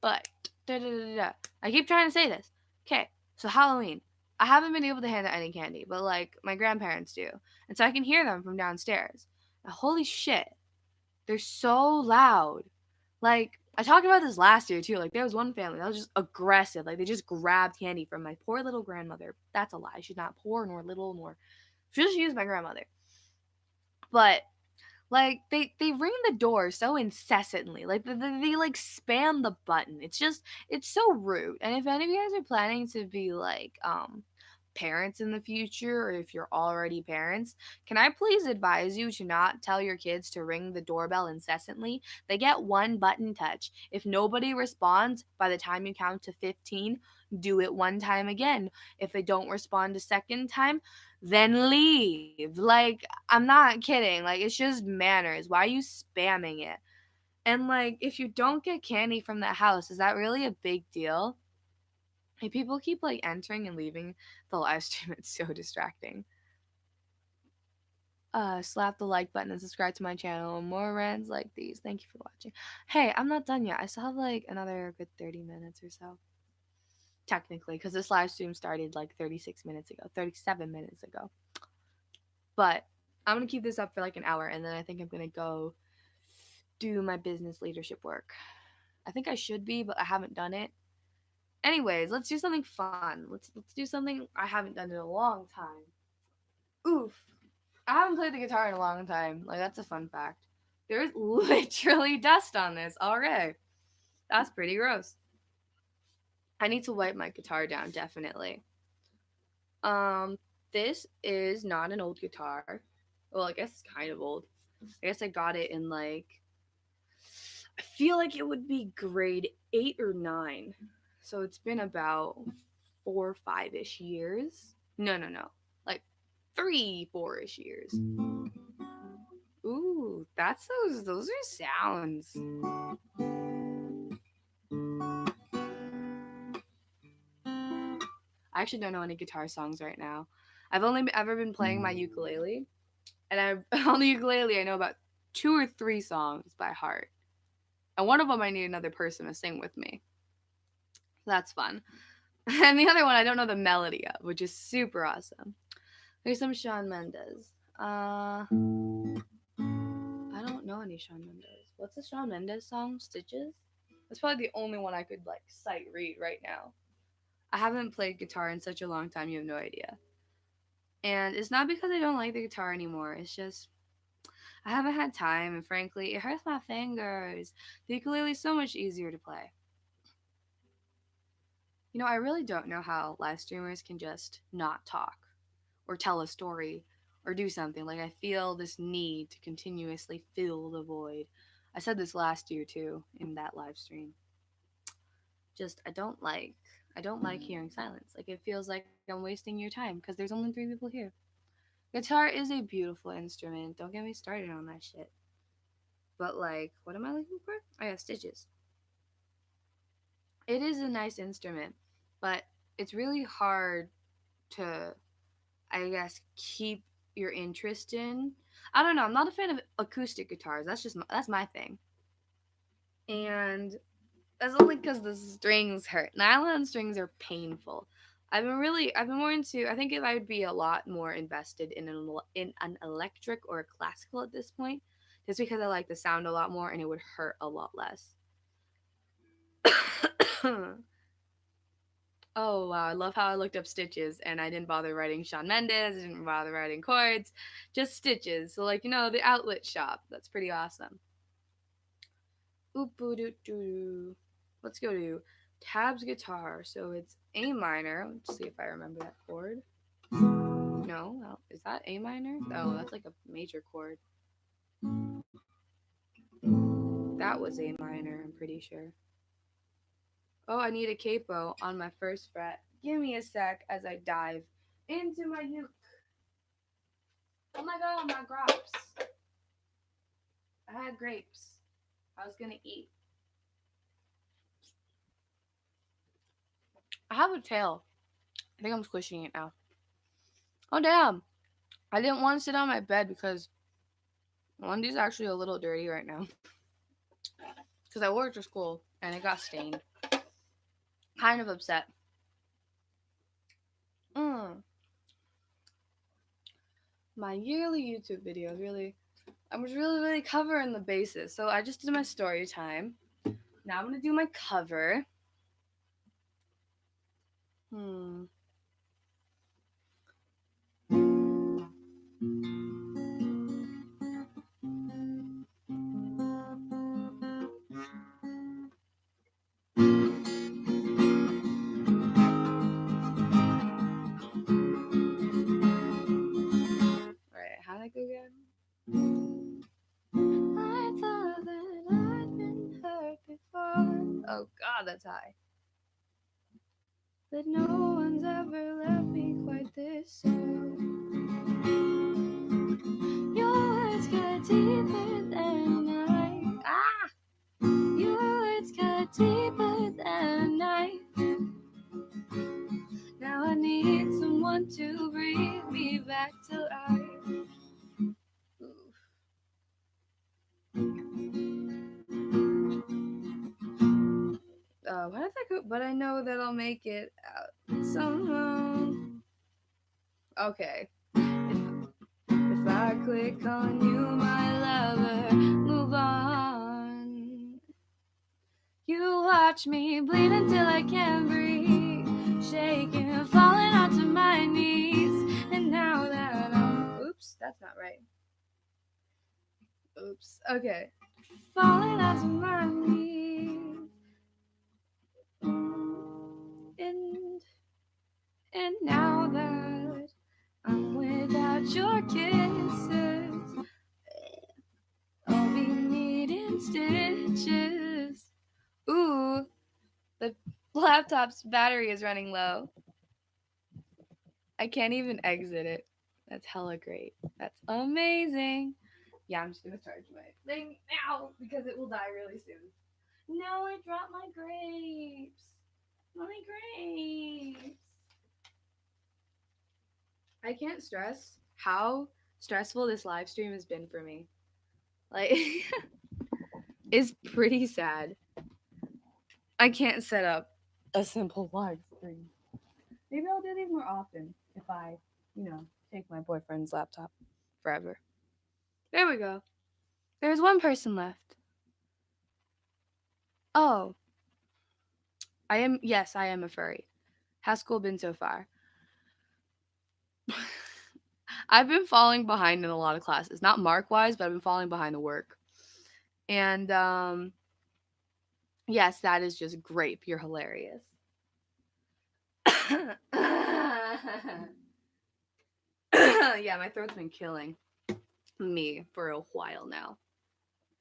But I keep trying to say this. Okay, so Halloween. I haven't been able to hand out any candy, but like my grandparents do, and so I can hear them from downstairs. Now, holy shit, they're so loud. Like I talked about this last year too. Like there was one family that was just aggressive. Like they just grabbed candy from my poor little grandmother. That's a lie. She's not poor nor little nor. She was my grandmother. But like they ring the door so incessantly. Like they like spam the button. It's so rude. And if any of you guys are planning to be like parents in the future, or if you're already parents, can I please advise you to not tell your kids to ring the doorbell incessantly? They get one button touch. If nobody responds by the time you count to 15, do it one time again. If they don't respond a second time, then leave. Like, I'm not kidding. Like, it's just manners. Why are you spamming it? And like, if you don't get candy from that house, is that really a big deal? Hey, people keep like entering and leaving the live stream. It's so distracting. Slap the like button and subscribe to my channel. More rants like these. Thank you for watching. Hey, I'm not done yet. I still have like another good 30 minutes or so. Technically, because this live stream started like 36 minutes ago, 37 minutes ago. But I'm gonna keep this up for like an hour, and then I think I'm gonna go do my business leadership work. I think I should be, but I haven't done it. Anyways, let's do something fun. Let's do something I haven't done in a long time. Oof. I haven't played the guitar in a long time. Like that's a fun fact. There's literally dust on this already. That's pretty gross. I need to wipe my guitar down definitely. This is not an old guitar. Well, I guess it's kind of old. I guess I got it in like I feel like it would be grade 8 or 9. So it's been about 4 5ish years. No. Like 3 4ish years. Ooh, that's those are sounds. I actually don't know any guitar songs right now. I've only ever been playing my ukulele, and on the ukulele I know about 2 or 3 songs by heart. And one of them I need another person to sing with me. That's fun. And the other one I don't know the melody of, which is super awesome. There's some Shawn Mendes. I don't know any Shawn Mendes. What's the Shawn Mendes song? Stitches? That's probably the only one I could like sight read right now. I haven't played guitar in such a long time, you have no idea. And it's not because I don't like the guitar anymore. It's just I haven't had time, and frankly, it hurts my fingers. The ukulele is so much easier to play. You know, I really don't know how live streamers can just not talk or tell a story or do something. Like I feel this need to continuously fill the void. I said this last year too in that live stream. Just I don't like hearing silence. Like it feels like I'm wasting your time because there's only 3 people here. Guitar is a beautiful instrument. Don't get me started on that shit. But like, what am I looking for? I have stitches. It is a nice instrument, but it's really hard to I guess keep your interest in. I don't know. I'm not a fan of acoustic guitars. That's my thing. And that's only because the strings hurt. Nylon strings are painful. I've been more into. I think if I would be a lot more invested in an electric or a classical at this point, just because I like the sound a lot more and it would hurt a lot less. Oh wow, I love how I looked up stitches and I didn't bother writing Shawn Mendes, I didn't bother writing chords, just stitches. So like, the outlet shop. That's pretty awesome. Oop-a-doo-doo. Let's go to tabs guitar. So it's A minor. Let's see if I remember that chord. No, well, is that A minor? Oh, that's like a major chord. That was A minor, I'm pretty sure. Oh, I need a capo on my first fret. Give me a sec as I dive into my uke. Oh my god, my grapes. I had grapes. I was gonna eat. I have a tail. I think I'm squishing it now. Oh damn. I didn't want to sit on my bed because Wendy's actually a little dirty right now. Because I wore it to school and it got stained. Kind of upset. My yearly YouTube videos, really. I was really covering the bases. So I just did my story time. Now I'm gonna do my cover. Alright, how'd I go again? I thought that I'd been hurt before. Oh god, that's high. But no one's ever left me quite this sore. Your words cut deeper than night. Your words cut deeper than night. Now I need someone to breathe me back to life. Why did that go? But I know that I'll make it out somehow. Okay. If I click on you, my lover, move on. You watch me bleed until I can't breathe, shaking, falling onto my knees. And now that I'm, oops, that's not right. Oops, okay. Falling onto my knees. And now that I'm without your kisses, I'll be needing stitches. Ooh, the laptop's battery is running low. I can't even exit it. That's hella great. That's amazing. Yeah, I'm just gonna charge my thing now because it will die really soon. No, I dropped my grapes. My grapes. I can't stress how stressful this live stream has been for me. Like, it's pretty sad. I can't set up a simple live stream. Maybe I'll do these more often if I, take my boyfriend's laptop forever. There we go. There's one person left. Oh. I am a furry. How's school been so far? I've been falling behind in a lot of classes. Not mark-wise, but I've been falling behind the work. And, yes, that is just grape. You're hilarious. Yeah, my throat's been killing me for a while now.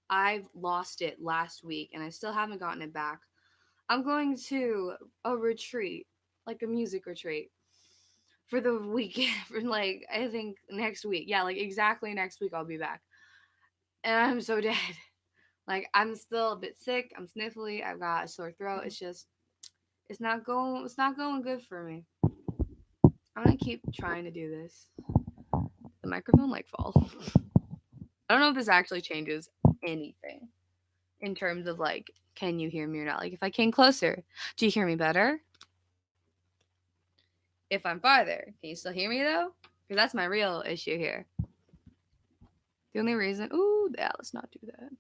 I've lost it last week and I still haven't gotten it back. I'm going to a retreat, like a music retreat, for the weekend, for like, I think next week. Yeah, like exactly next week I'll be back. And I'm so dead. Like, I'm still a bit sick. I'm sniffly. I've got a sore throat. It's not going good for me. I'm gonna keep trying to do this. The microphone like fall. I don't know if this actually changes anything in terms of like, can you hear me or not? Like, if I came closer, do you hear me better? If I'm farther, can you still hear me though? Because that's my real issue here. The only reason, yeah, let's not do that.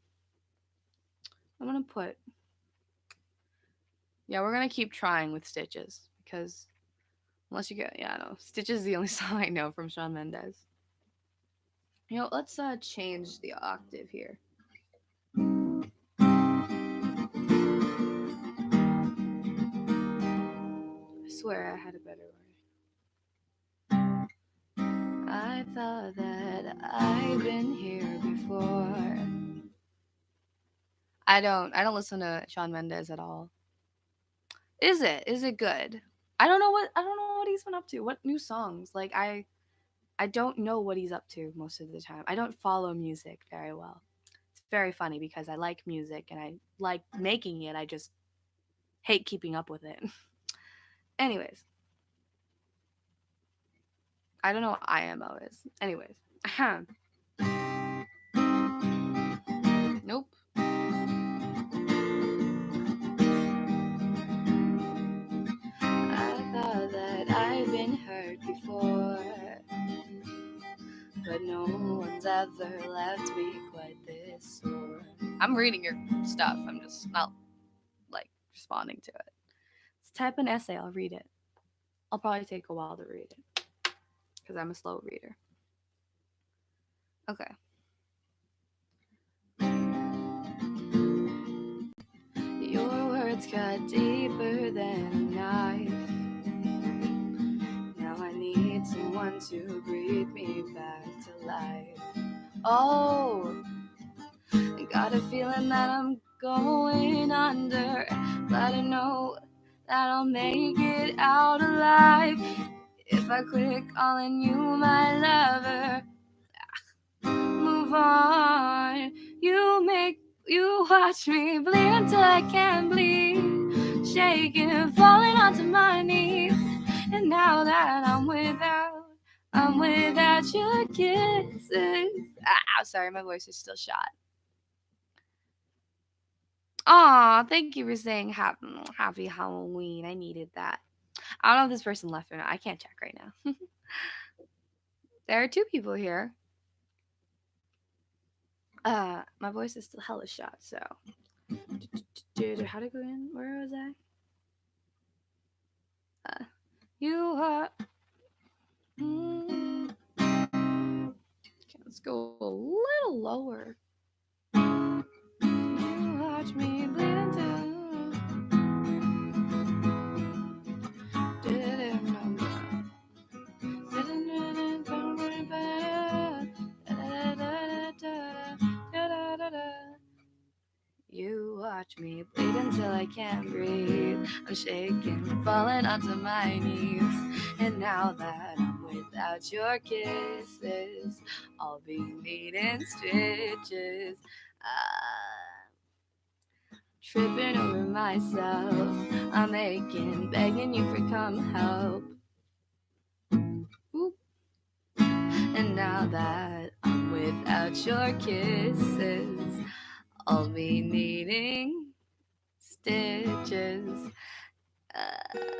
I'm gonna put, yeah, we're gonna keep trying with stitches because unless you get, yeah, I know. Stitch is the only song I know from Shawn Mendes. Let's change the octave here. I swear I had a better one. I thought that I'd been here before. I don't listen to Shawn Mendes at all. Is it? Is it good? I don't know what he's been up to. What new songs? Like I don't know what he's up to most of the time. I don't follow music very well. It's very funny because I like music and I like making it. I just hate keeping up with it. Anyways, I don't know what IMO is. Anyways, nope. I thought that I'd been hurt before, but no one's ever left me quite this sore. I'm reading your stuff. I'm just not like responding to it. Let's type an essay. I'll read it. I'll probably take a while to read it because I'm a slow reader. Okay. Your words cut deeper than a knife. Now I need someone to breathe me back to life. Oh, I got a feeling that I'm going under, but I know that I'll make it out alive if I quit calling you my lover. Move on. You watch me bleed until I can't bleed, shaking, falling onto my knees. And now that I'm without your kisses. Sorry, my voice is still shot. Aw, thank you for saying happy Halloween. I needed that. I don't know if this person left or not. I can't check right now. There are 2 people here. My voice is still hella shot, so. How to go in? Where was I? You are. Okay, let's go a little lower. You watch me bleed into. You watch me bleed until I can't breathe. I'm shaking, falling onto my knees. And now that I'm without your kisses, I'll be needing stitches. Tripping over myself. I'm aching, begging you for come help. Ooh. And now that I'm without your kisses, I'll be needing stitches.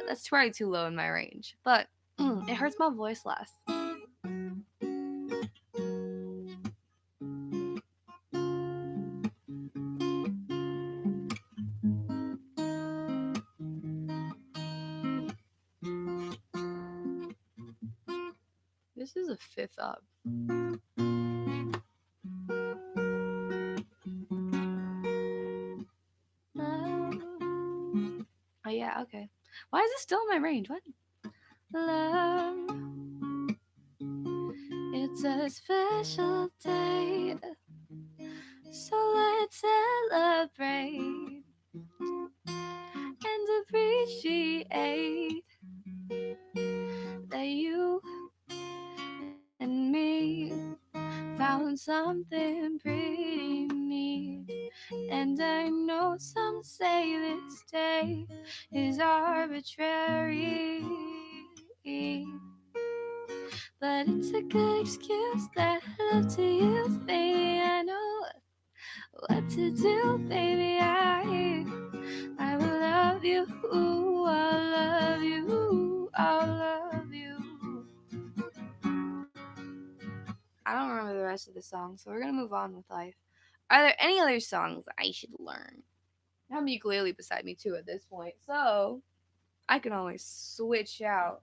That's probably too low in my range, but it hurts my voice less. This is a 5th up. Oh yeah, okay. Why is it still in my range? What? Love, it's a special day, so let's celebrate and appreciate that you and me found something pretty neat. And I know some say this day is arbitrary, but it's a good excuse that I love to use, baby. I know what to do, baby. I will love you, ooh, I'll love you, I'll love you. I don't remember the rest of the song, so we're gonna move on with life. Are there any other songs I should learn? I have a ukulele beside me too at this point, so I can always switch out.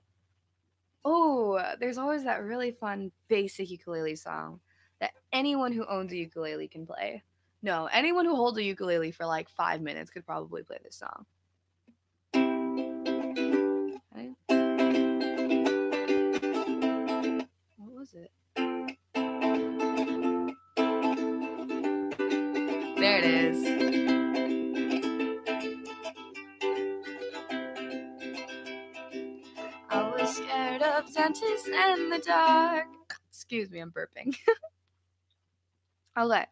Oh, there's always that really fun basic ukulele song that anyone who owns a ukulele can play. No, anyone who holds a ukulele for like 5 minutes could probably play this song. Right? What was it? There it is. I was scared of dentists and the dark. Excuse me, I'm burping. Okay.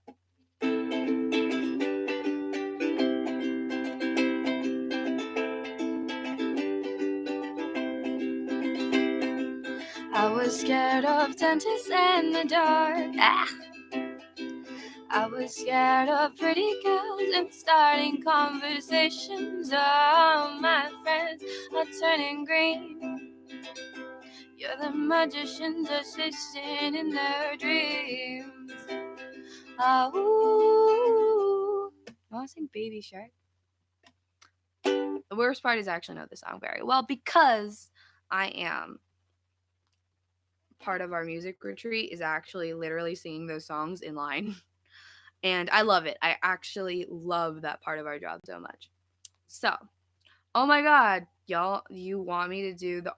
I was scared of dentists and the dark. I was scared of pretty girls and starting conversations. All my friends are turning green. You're the magicians assisting in their dreams. Ah, ooh. I want to sing Baby Shark. The worst part is I actually know this song very well because I am part of our music retreat is actually literally singing those songs in line. And I love it. I actually love that part of our job so much. So, oh my god, y'all, you want me to do the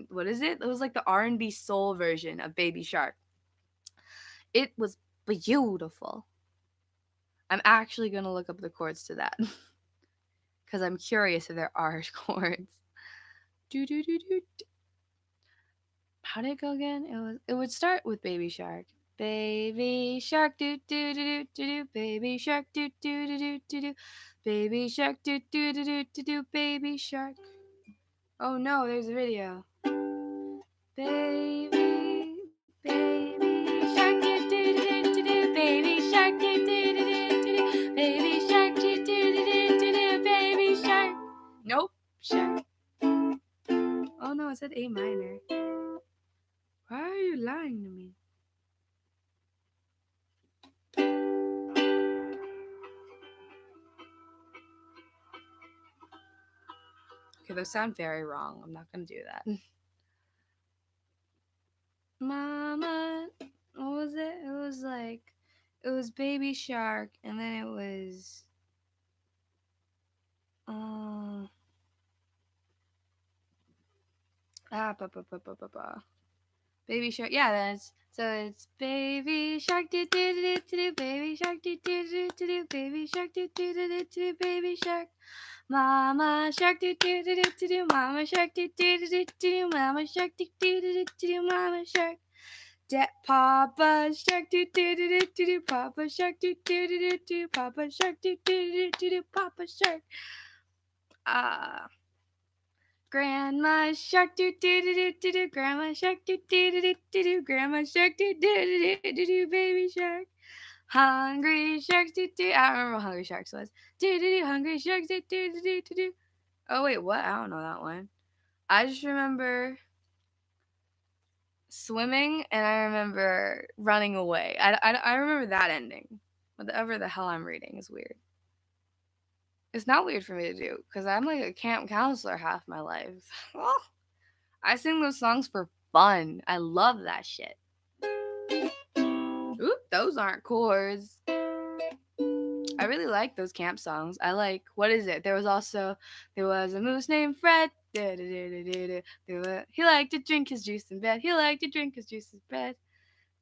what is it? It was like the R&B soul version of Baby Shark. It was beautiful. I'm actually going to look up the chords to that because I'm curious if there are chords. Do do do do. How did it go again? It would start with Baby Shark. Baby shark do do do do do, baby shark do do do do do, baby shark do do do do do, baby shark. Oh no, there's a video. Baby, baby shark do do do do do, baby shark do do do do do, baby shark do do do do do, baby shark. Nope, shark. Oh no, it said A minor. Why are you lying to me? Okay, those sound very wrong. I'm not gonna do that. Mama, what was it? It was Baby Shark, and then it was, uh, Baby Shark. Yeah, it's Baby Shark do do do do do, Baby Shark do do do do do, Baby Shark do do do do do, Baby Shark. Mama Shark do do do do do, Mama Shark do do do do, Mama Shark do do do do, Mama Shark. Papa Shark do do do do do, Papa Shark do do do do, Papa Shark do do do do, Papa Shark. Grandma Shark do do do do do, Grandma Shark do do do do do, Grandma Shark do do do do, Baby Shark. Hungry Sharks do do. I don't remember what Hungry Sharks was. Do do do, Hungry Sharks do do do do do. Oh wait, what? I don't know that one. I just remember swimming and I remember running away. I remember that ending. Whatever the hell I'm reading is weird. It's not weird for me to do because I'm like a camp counselor half my life. I sing those songs for fun. I love that shit. Oop, those aren't chords. I really like those camp songs. I like, what is it? There was a moose named Fred. He liked to drink his juice in bed. He liked to drink his juice in bed.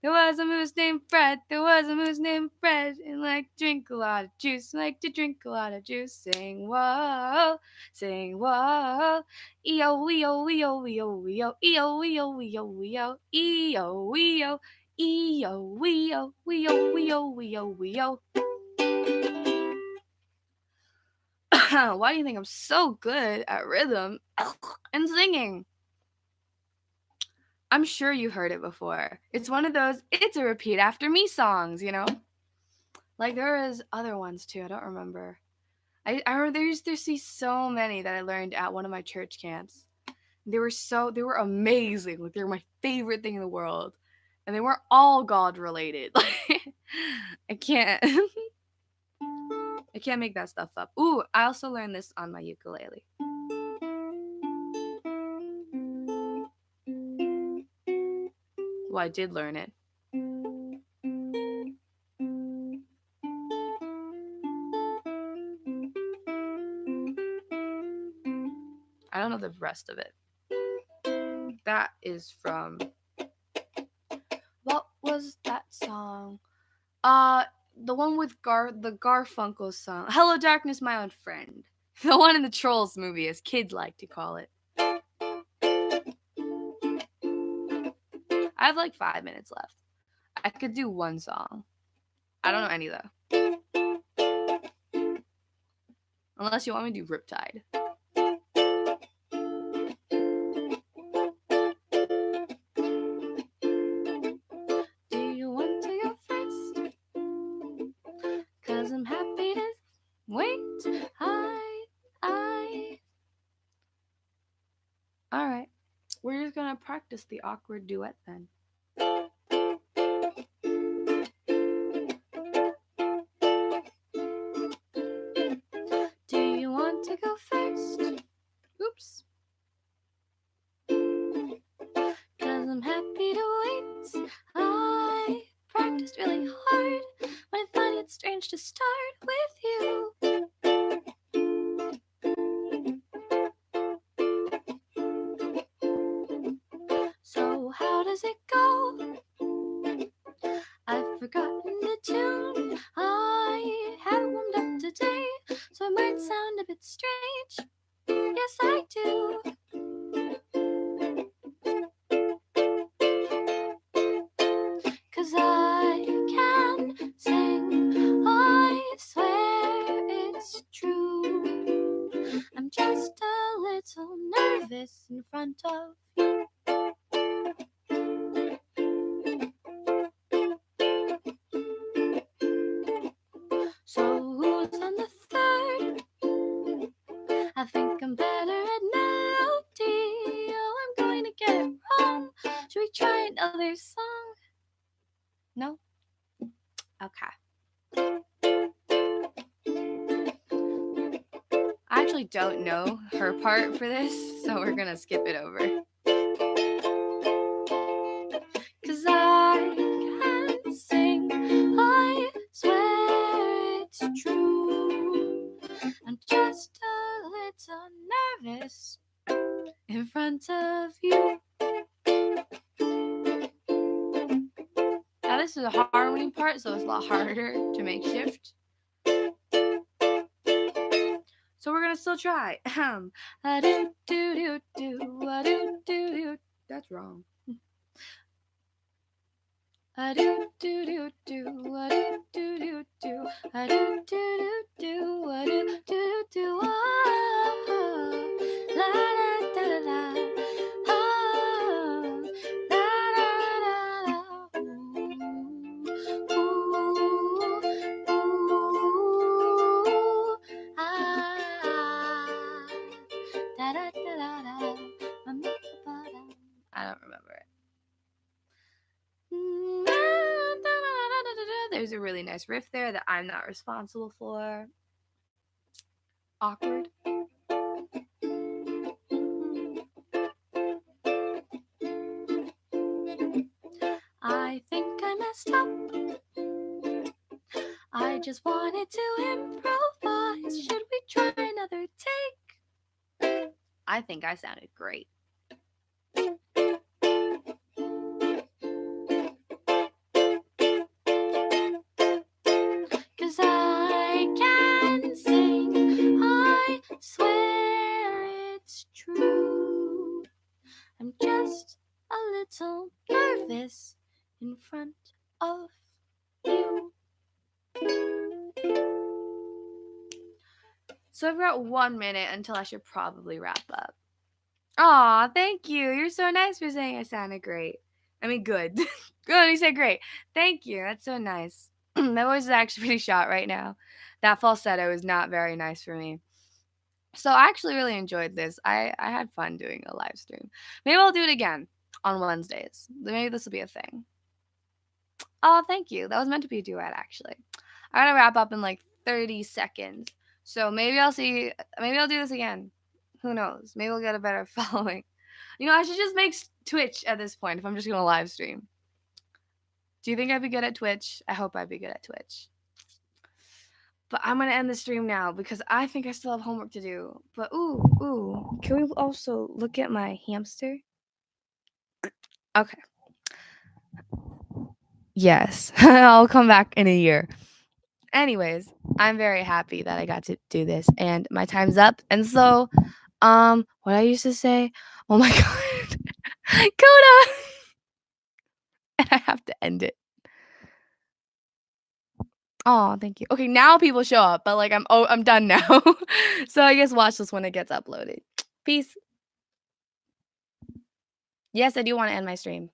There was a moose named Fred. There was a moose named Fred. And liked to drink a lot of juice. Liked to drink a lot of juice. Sing whoa, sing whoa. E-o, e-o, e-o, e-o, e-o, e-o, e-o, e-o, e-o, e-o, e-o, e-o, e-o, e-o, e-o, e-o, e-o. Why do you think I'm so good at rhythm and singing? I'm sure you've heard it before. It's one of those, it's a repeat after me songs, you know? Like there is other ones too, I don't remember. I remember there used to see so many that I learned at one of my church camps. They were amazing. Like they were my favorite thing in the world. And they weren't all God related. I can't I can't make that stuff up. Ooh, I also learned this on my ukulele. Well, I did learn it. I don't know the rest of it. That is from... What was that song? The one with the Garfunkel song. Hello Darkness, My Old Friend. The one in the Trolls movie, as kids like to call it. I have like 5 minutes left. I could do one song. I don't know any though. Unless you want me to do Riptide. Do you want to go first? 'Cause I'm happy to wait. Alright. We're just gonna practice the awkward duet then. Do you want to go first? Oops. 'Cause I'm happy to wait. I practiced really hard, but I find it strange to start with you. So how does it go? I've forgotten the tune. I haven't warmed up today, so it might sound a bit strange. Yes, I do. 'Cause I can sing, I swear it's true. I'm just a little nervous in front of you. So who's on the third? I think I'm better at melody. Oh, I'm going to get it wrong. Should we try another song? No? Okay. I actually don't know her part for this, so we're gonna skip it over. 'Cause I can sing, I swear it's true. I'm just a little nervous in front of you. Now this is a harmony part, so it's a lot harder to make shift. So we're gonna still try. A do do do do, a do do do. That's wrong. A do do do do, a do do do do, a do do do do, a do do do. La la da da da, la la la la. Da da da da da. I don't remember it. There's a really nice riff there that I'm not responsible for. Awkward. I think I messed up. I just wanted to improvise. Should we try another take? I think I sounded great. 'Cause I can sing, I swear it's true. I'm just a little nervous in front of you. So I've got 1 minute until I should probably wrap up. Aw, thank you. You're so nice for saying I sounded great. I mean, good. Good, you said great. Thank you. That's so nice. My voice is actually pretty shot right now. That falsetto is not very nice for me. So I actually really enjoyed this. I had fun doing a live stream. Maybe I'll do it again on Wednesdays. Maybe this will be a thing. Oh, thank you. That was meant to be a duet, actually. I gotta wrap up in like 30 seconds. So maybe I'll do this again. Who knows? Maybe we'll get a better following. You know, I should just make Twitch at this point if I'm just gonna live stream. Do you think I'd be good at Twitch? I hope I'd be good at Twitch. But I'm gonna end the stream now because I think I still have homework to do. But ooh, can we also look at my hamster? Okay. Yes, I'll come back in a year. Anyways, I'm very happy that I got to do this, and my time's up. And so, what I used to say, oh my god, Coda, and I have to end it. Oh, thank you. Okay, now people show up, but like I'm done now. So I guess watch this when it gets uploaded. Peace. Yes, I do want to end my stream.